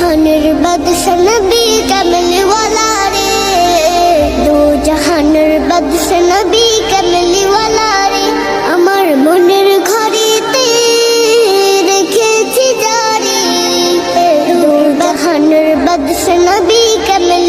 জাহানের বাদশা নবী কামলি ওয়ালা রে, দু জাহানের বাদশা নবী কামলি ওয়ালা রে। আমার মনের ঘরেতে রেখেছি জারি, দু জাহানের বাদশা নবী কামলি